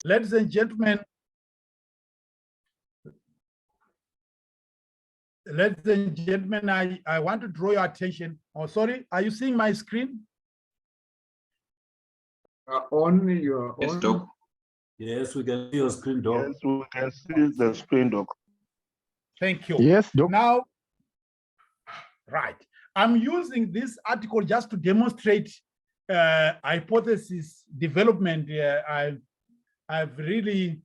Ladies and gentlemen, I want to draw your attention. Oh, sorry, are you seeing my screen? Only your Yes, own. Doc. Yes, we can see your screen, Doc. Yes, we can see the screen, Doc. Thank you. Yes, Doc. Now, right. I'm using this article just to demonstrate hypothesis development. I've really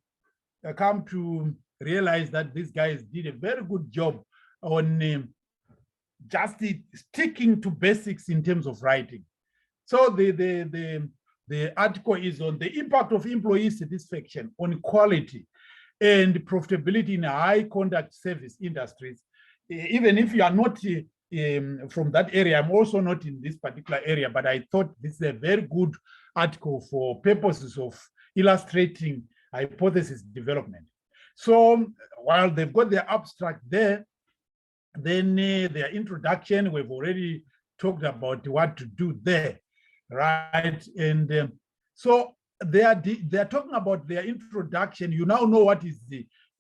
come to realize that these guys did a very good job on just sticking to basics in terms of writing. So the article is on the impact of employee satisfaction on quality and profitability in high conduct service industries. Even if you are not from that area, I'm also not in this particular area, but I thought this is a very good article for purposes of illustrating hypothesis development. So while they've got their abstract there, then their introduction, we've already talked about what to do there, right? And so they are talking about their introduction. You now know what is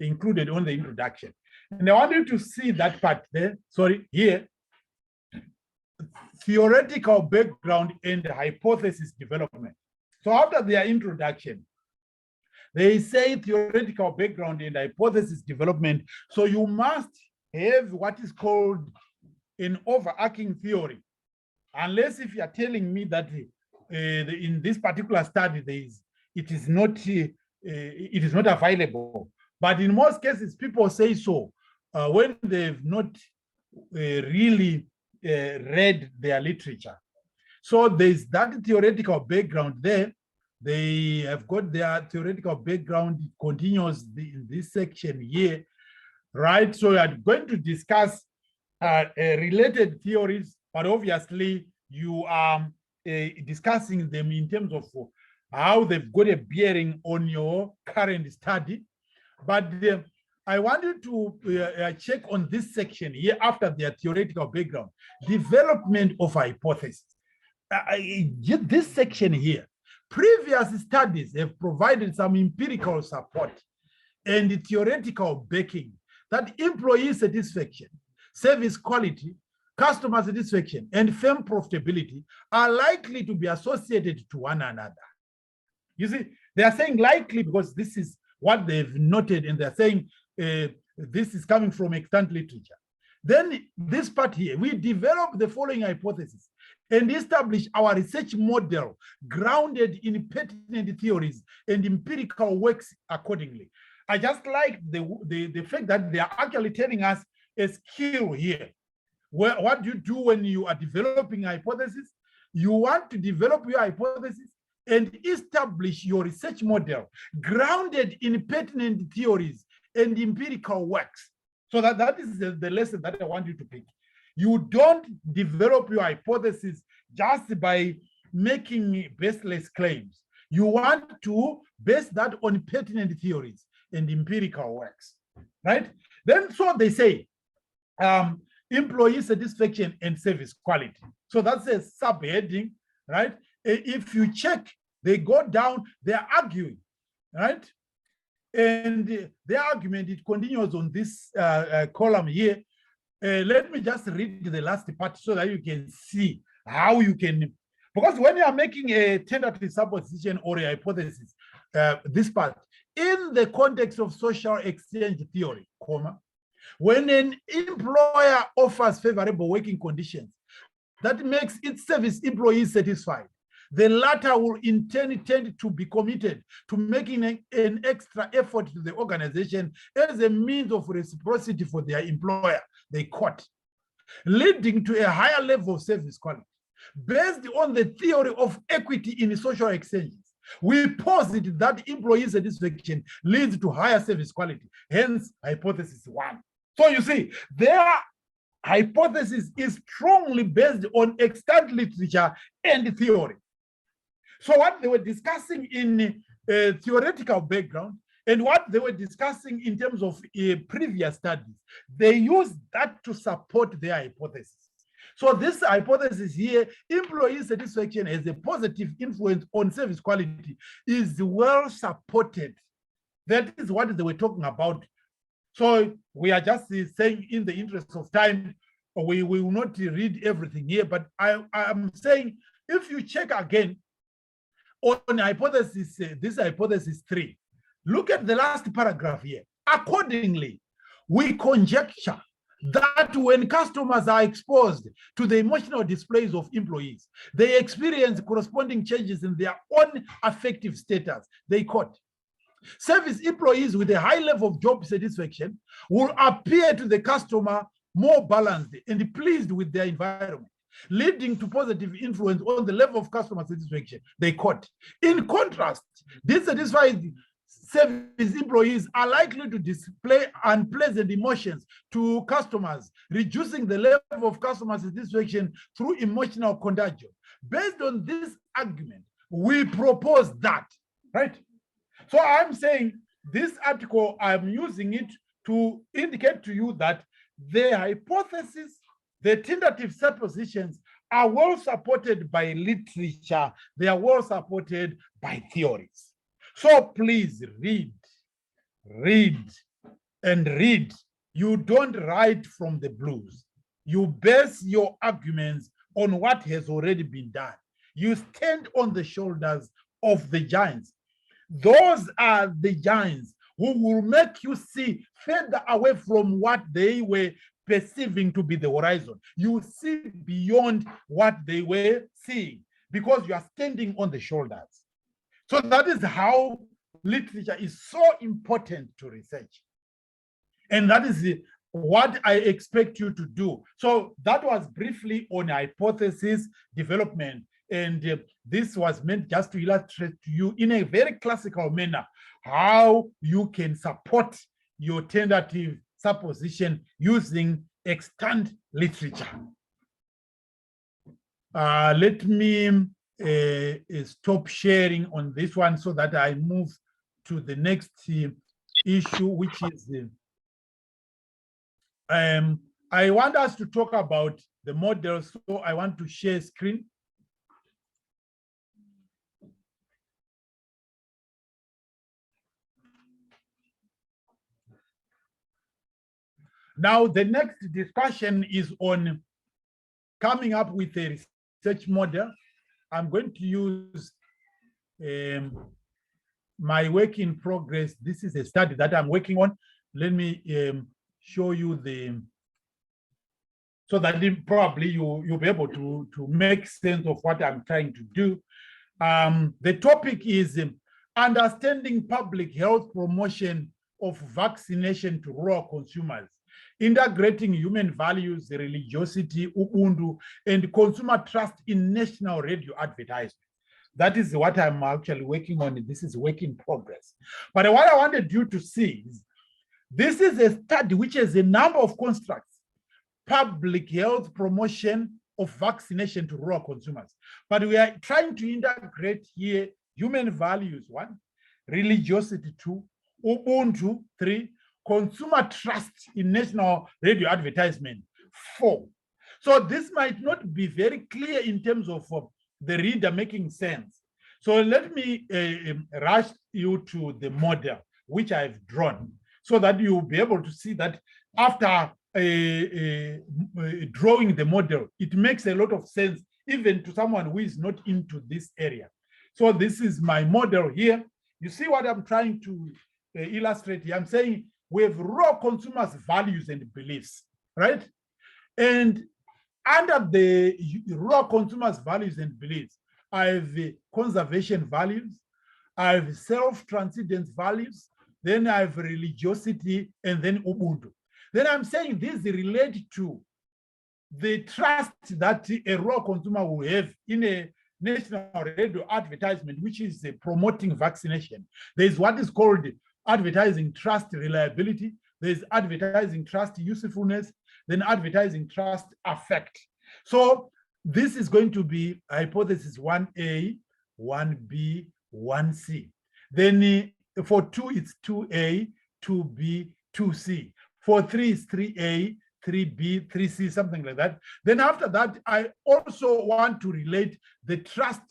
included on the introduction. And I want you to see that part there, sorry, here. Theoretical background and hypothesis development. So after their introduction, they say theoretical background and hypothesis development. So you must have what is called an overarching theory. Unless if you are telling me that in this particular study, it is not available. But in most cases, people say so when they've not really read their literature. So there's that theoretical background there. They have got their theoretical background. It continues in this section here, right? So we are going to discuss related theories, but obviously you are discussing them in terms of how they've got a bearing on your current study. But I want you to check on this section here after their theoretical background, development of hypothesis. This section here, previous studies have provided some empirical support and theoretical backing that employee satisfaction, service quality, customer satisfaction, and firm profitability are likely to be associated to one another. You see, they are saying likely because this is what they've noted, and they're saying this is coming from extant literature. Then this part here, we develop the following hypothesis and establish our research model grounded in pertinent theories and empirical works accordingly. I just like the fact that they are actually telling us a skill here. What do you do when you are developing a hypothesis? You want to develop your hypothesis and establish your research model grounded in pertinent theories and empirical works. So that is the lesson that I want you to pick. You don't develop your hypothesis just by making baseless claims. You want to base that on pertinent theories and empirical works, right? Then so they say, employee satisfaction and service quality. So that's a subheading, right? If you check, they go down, they're arguing, right? And their argument, it continues on this column here. Let me just read the last part so that you can see how you can, because when you are making a tentative supposition or a hypothesis, this part, in the context of social exchange theory, when an employer offers favorable working conditions that makes its service employees satisfied, the latter will in turn tend to be committed to making an extra effort to the organization as a means of reciprocity for their employer, they quote, leading to a higher level of service quality. Based on the theory of equity in social exchanges, we posit that employee satisfaction leads to higher service quality, hence hypothesis 1. So you see, their hypothesis is strongly based on extant literature and theory. So what they were discussing in theoretical background and what they were discussing in terms of previous studies, they used that to support their hypothesis. So this hypothesis here, employee satisfaction has a positive influence on service quality, is well supported. That is what they were talking about. So we are just saying, in the interest of time, we will not read everything here, but I'm saying, if you check again on hypothesis, this hypothesis 3, look at the last paragraph here. Accordingly, we conjecture that when customers are exposed to the emotional displays of employees, they experience corresponding changes in their own affective status. They quote, service employees with a high level of job satisfaction will appear to the customer more balanced and pleased with their environment, leading to positive influence on the level of customer satisfaction. They quote, in contrast, dissatisfied service employees are likely to display unpleasant emotions to customers, reducing the level of customer satisfaction through emotional contagion. Based on this argument, we propose that, right? So I'm saying this article, I'm using it to indicate to you that the hypothesis, the tentative suppositions are well supported by literature. They are well supported by theories. So please read, and read. You don't write from the blues. You base your arguments on what has already been done. You stand on the shoulders of the giants. Those are the giants who will make you see further away from what they were perceiving to be the horizon. You see beyond what they were seeing because you are standing on the shoulders. So that is how literature is so important to research. And that is what I expect you to do. So that was briefly on hypothesis development. And this was meant just to illustrate to you in a very classical manner how you can support your tentative supposition using extant literature. Let me stop sharing on this one so that I move to the next issue, which is I want us to talk about the model. So I want to share screen. Now, the next discussion is on coming up with a research model. I'm going to use my work in progress. This is a study that I'm working on. Let me show you so that probably you'll be able to make sense of what I'm trying to do. The topic is understanding public health promotion of vaccination to rural consumers, integrating human values, religiosity, Ubuntu, and consumer trust in national radio advertising. That is what I'm actually working on. This is work in progress. But what I wanted you to see is this is a study which has a number of constructs: public health promotion of vaccination to rural consumers. But we are trying to integrate here human values, 1, religiosity, 2, Ubuntu, 3, consumer trust in national radio advertisement, 4. So this might not be very clear in terms of the reader making sense. So let me rush you to the model which I've drawn so that you'll be able to see that after drawing the model, it makes a lot of sense even to someone who is not into this area. So this is my model here. You see what I'm trying to illustrate here? I'm saying we have raw consumers' values and beliefs, right? And under the raw consumers' values and beliefs, I have conservation values, I have self-transcendence values, then I have religiosity, and then Ubuntu. Then I'm saying these relate to the trust that a raw consumer will have in a national radio advertisement, which is promoting vaccination. There's what is called advertising trust reliability. There's advertising trust usefulness, then advertising trust affect. So this is going to be hypothesis 1A, 1B, 1C. Then for 2, it's 2A, 2B, 2C. For 3, it's 3A, 3B, 3C, something like that. Then after that, I also want to relate the trust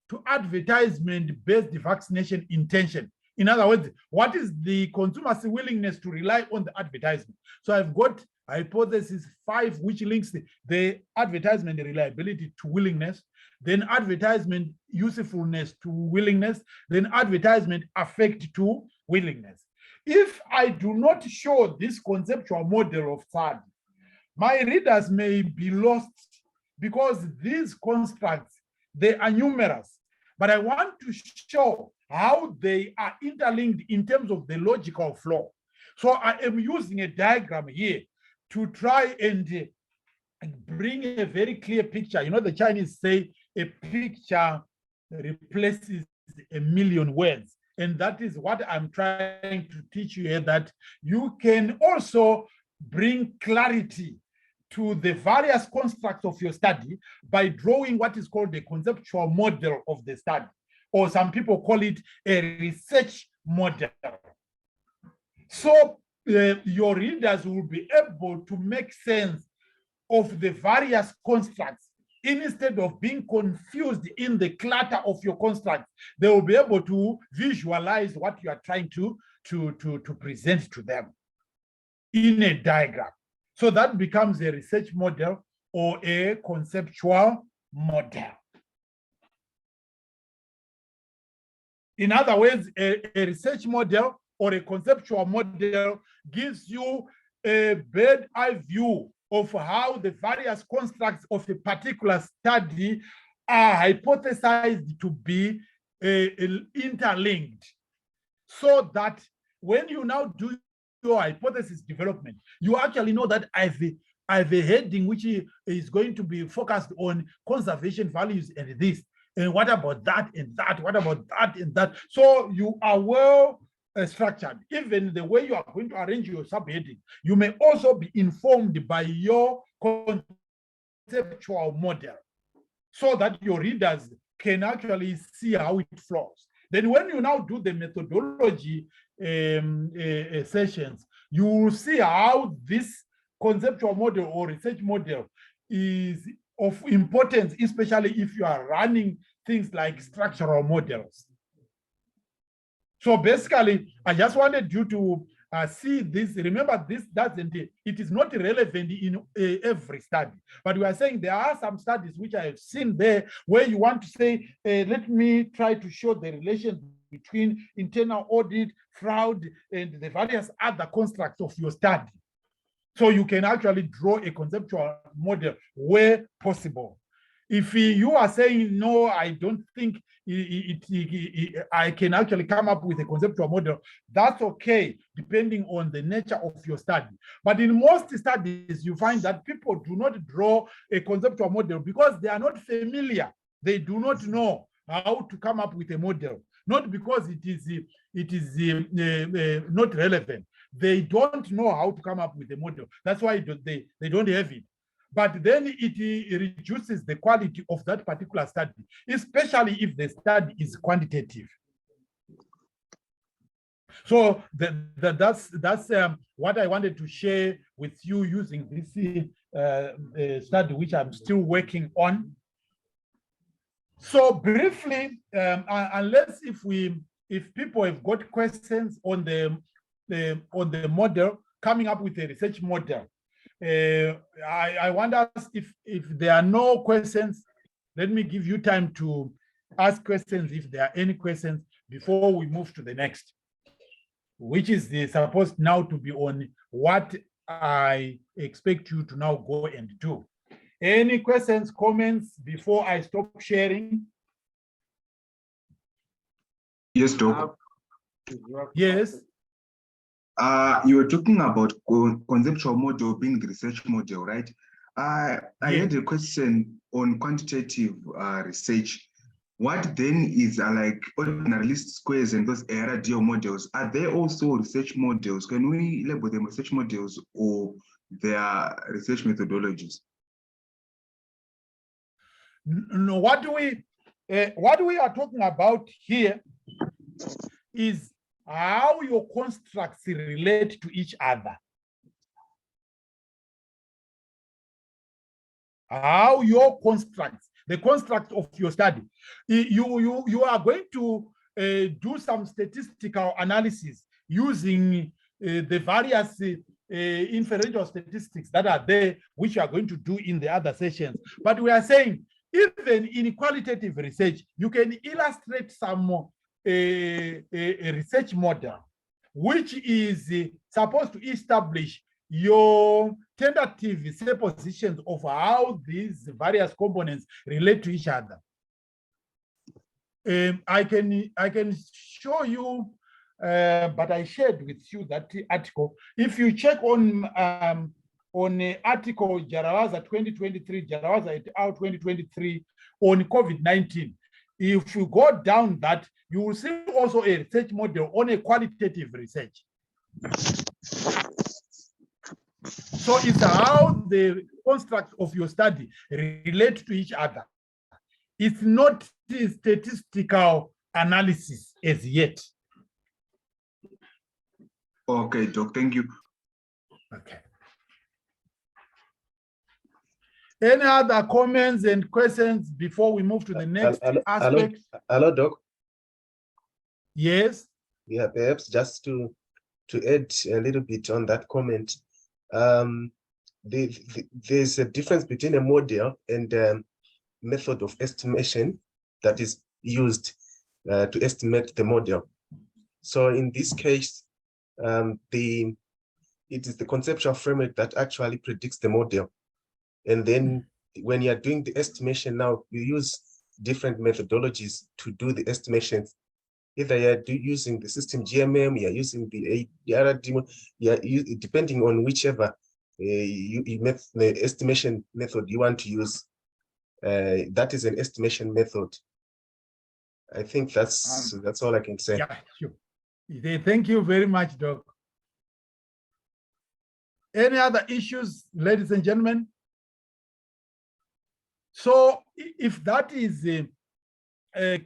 to advertisement-based vaccination intention. In other words, what is the consumer's willingness to rely on the advertisement? So I've got hypothesis 5, which links the advertisement reliability to willingness, then advertisement usefulness to willingness, then advertisement effect to willingness. If I do not show this conceptual model of third, my readers may be lost because these constructs, they are numerous, but I want to show how they are interlinked in terms of the logical flow. So I am using a diagram here to try and bring a very clear picture. You know, the Chinese say a picture replaces a million words. And that is what I'm trying to teach you here, that you can also bring clarity to the various constructs of your study by drawing what is called the conceptual model of the study, or some people call it a research model. So your readers will be able to make sense of the various constructs. Instead of being confused in the clutter of your constructs, they will be able to visualize what you are trying to present to them in a diagram. So that becomes a research model or a conceptual model. In other words, a research model or a conceptual model gives you a bird's eye view of how the various constructs of a particular study are hypothesized to be interlinked, so that when you now do your hypothesis development, you actually know that I have a heading which is going to be focused on conservation values and this, and what about that and that, what about that and that. So you are well structured. Even the way you are going to arrange your subheading, you may also be informed by your conceptual model, so that your readers can actually see how it flows. Then when you now do the methodology sessions, you will see how this conceptual model or research model is of importance, especially if you are running things like structural models. So basically, I just wanted you to see this. Remember, this doesn't, it is not relevant in every study, but we are saying there are some studies which I have seen there where you want to say, let me try to show the relation between internal audit, fraud, and the various other constructs of your study. So you can actually draw a conceptual model where possible. If you are saying, no, I don't think I can actually come up with a conceptual model, that's okay, depending on the nature of your study. But in most studies, you find that people do not draw a conceptual model because they are not familiar. They do not know how to come up with a model, not because it is not relevant. They don't know how to come up with a model. That's why they don't have it. But then it reduces the quality of that particular study, especially if the study is quantitative. So that's what I wanted to share with you using this study, which I'm still working on. So briefly, unless if people have got questions on the model, coming up with a research model, I wonder if there are no questions, let me give you time to ask questions if there are any questions before we move to the next, which is supposed now to be on what I expect you to now go and do. Any questions, comments before I stop sharing? Yes, Doc. Yes. You were talking about conceptual model being the research model, right? I had a question on quantitative research. What then is like ordinary least squares and those RDO models? Are they also research models? Can we label them research models or their research methodologies? No, what we are talking about here is how your constructs relate to each other. how your constructs, the construct of your study, you are going to do some statistical analysis using the various inferential statistics that are there, which you are going to do in the other sessions. But we are saying, even in qualitative research, you can illustrate some a research model, which is supposed to establish your tentative suppositions of how these various components relate to each other. I can show you, but I shared with you that article. If you check on the article Jaravaza 2023, Jaravaza et al. 2023 on COVID-19, if you go down that, you will see also a research model on a qualitative research. So it's how the construct of your study relate to each other. It's not statistical analysis as yet. Okay, Doc, thank you. Okay. Any other comments and questions before we move to the next aspect? Hello, Doc. Yes. Yeah, perhaps just to add a little bit on that comment. There's a difference between a model and method of estimation that is used to estimate the model. So in this case, it is the conceptual framework that actually predicts the model. And then when you're doing the estimation now, you use different methodologies to do the estimations. Either you're using the system GMM, you're using the RD, depending on whichever the estimation method you want to use. That is an estimation method. I think that's all I can say. Yeah, sure. Thank you very much, Doc. Any other issues, ladies and gentlemen? So if that is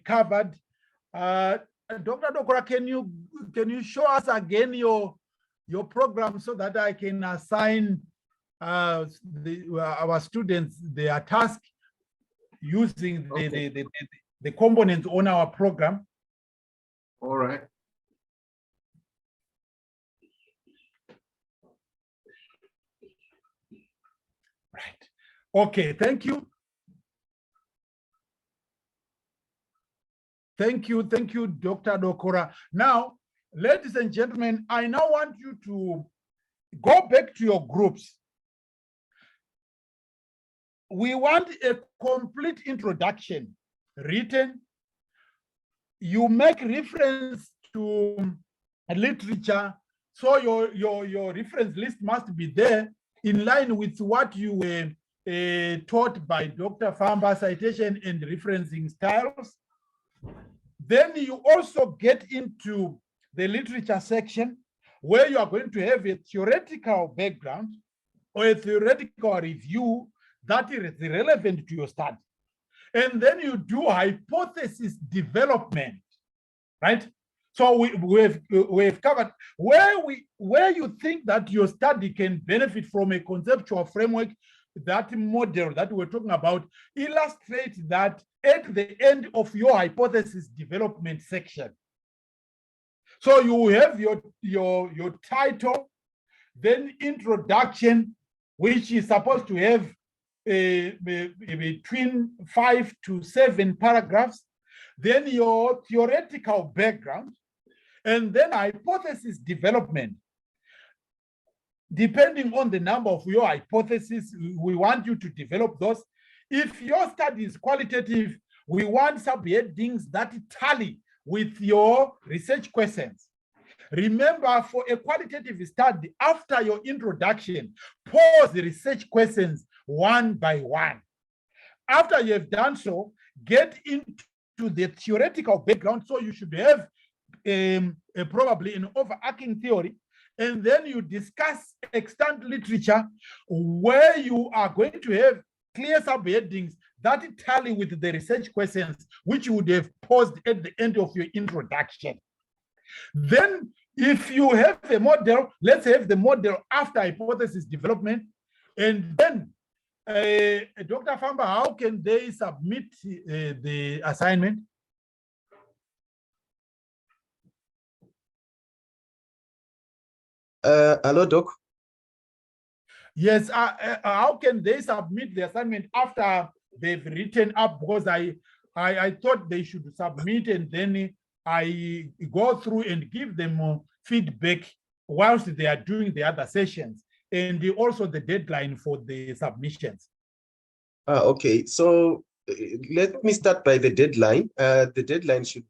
covered, Dr. Dokora, can you show us again your program so that I can assign our students their task using the components on our program? All right. Right. Okay, thank you. Thank you, Dr. Dokora. Now, ladies and gentlemen, I now want you to go back to your groups. We want a complete introduction written. You make reference to literature, so your reference list must be there in line with what you were taught by Dr. Famba, citation and referencing styles. Then you also get into the literature section where you are going to have a theoretical background or a theoretical review that is relevant to your study. And then you do hypothesis development, right? So we've covered where you think that your study can benefit from a conceptual framework. That model that we're talking about illustrates that at the end of your hypothesis development section. So you have your title, then introduction, which is supposed to have between 5 to 7 paragraphs, then your theoretical background, and then hypothesis development. Depending on the number of your hypotheses, we want you to develop those. If your study is qualitative, we want subheadings that tally with your research questions. Remember, for a qualitative study, after your introduction, pose the research questions one by one. After you have done so, get into the theoretical background. So you should have probably an overarching theory. And then you discuss extant literature where you are going to have clear subheadings that tally with the research questions, which you would have posed at the end of your introduction. Then, if you have a model, let's have the model after hypothesis development. And then Dr. Famba, how can they submit the assignment? Hello, Doc. Yes, how can they submit the assignment after they've written up? Because I thought they should submit and then I go through and give them feedback whilst they are doing the other sessions, and also the deadline for the submissions. Okay, so let me start by the deadline. The deadline should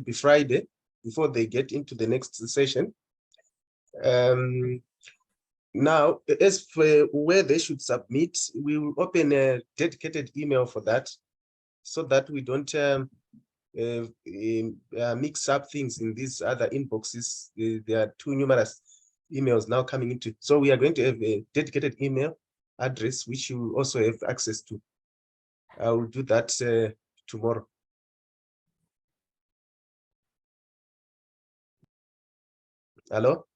be Friday before they get into the next session. Now, as for where they should submit, we will open a dedicated email for that, so that we don't mix up things in these other inboxes. There are too numerous emails now coming into. So we are going to have a dedicated email address, which you also have access to. I will do that tomorrow. Hello?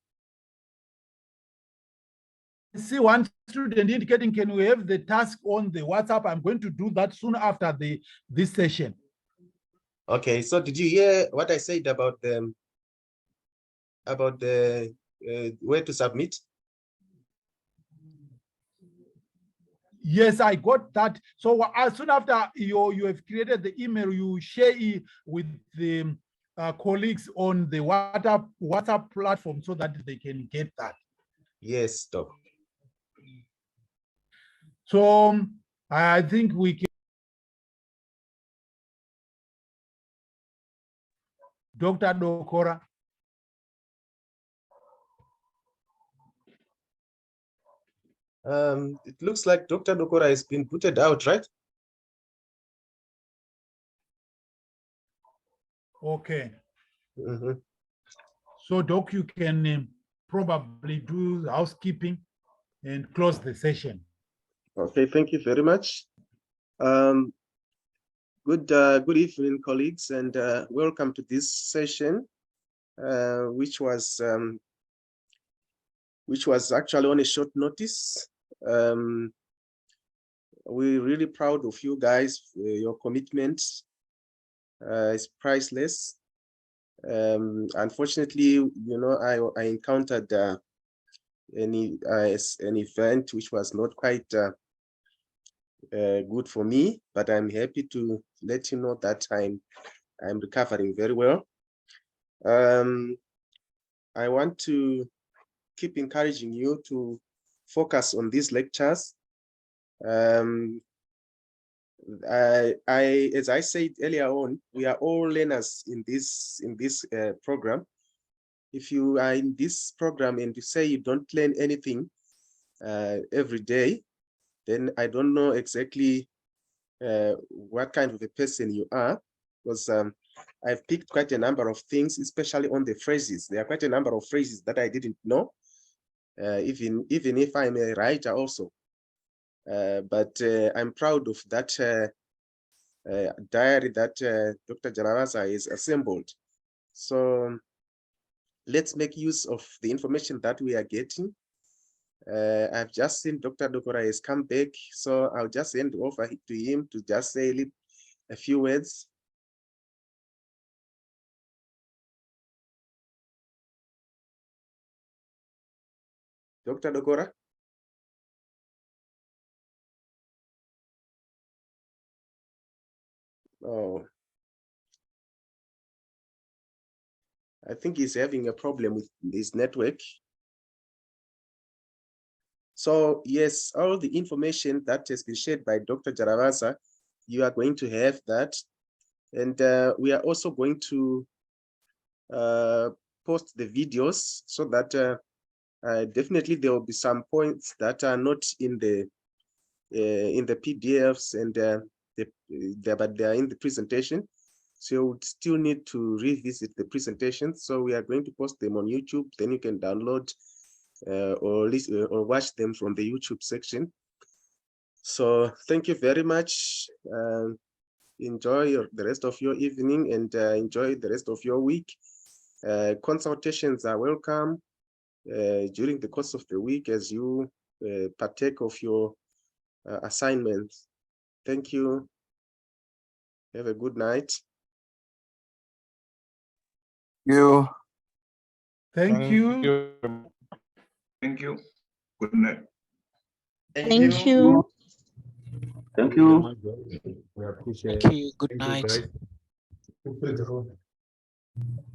I see one student indicating, can we have the task on the WhatsApp? I'm going to do that soon after this session. Okay, so did you hear what I said about the where to submit? Yes, I got that. So as soon after you have created the email, you share it with the colleagues on the WhatsApp platform so that they can get that. Yes, Doc. So I think we can. Dr. Dokora. It looks like Dr. Dokora has been booted out, right? Okay. Mm-hmm. So, Doc, you can probably do housekeeping and close the session. Okay, thank you very much. Good evening, colleagues, and welcome to this session, which was actually on a short notice. We're really proud of you guys. Your commitment is priceless. Unfortunately, I encountered an event which was not quite good for me, but I'm happy to let you know that I'm recovering very well. I want to keep encouraging you to focus on these lectures. As I said earlier on, we are all learners in this program. If you are in this program and you say you don't learn anything every day, then I don't know exactly what kind of a person you are, because I've picked quite a number of things, especially on the phrases. There are quite a number of phrases that I didn't know, even if I'm a writer also. But I'm proud of that diary that Dr. Jaravaza is assembled. So let's make use of the information that we are getting. I've just seen Dr. Dokora has come back, so I'll just hand over to him to just say a few words. Dr. Dokora? Oh, I think he's having a problem with his network. So yes, all the information that has been shared by Dr. Jaravaza, you are going to have that. And we are also going to post the videos so that definitely there will be some points that are not in the PDFs and but they are in the presentation. So you would still need to revisit the presentation. So we are going to post them on YouTube. Then you can download or listen or watch them from the YouTube section. So thank you very much. Enjoy the rest of your evening and enjoy the rest of your week. Consultations are welcome during the course of the week as you partake of your assignments. Thank you. Have a good night. You. Thank you. Thank you. Good night. Thank you. Thank you. We appreciate Thank you. Good Thank you, night. guys.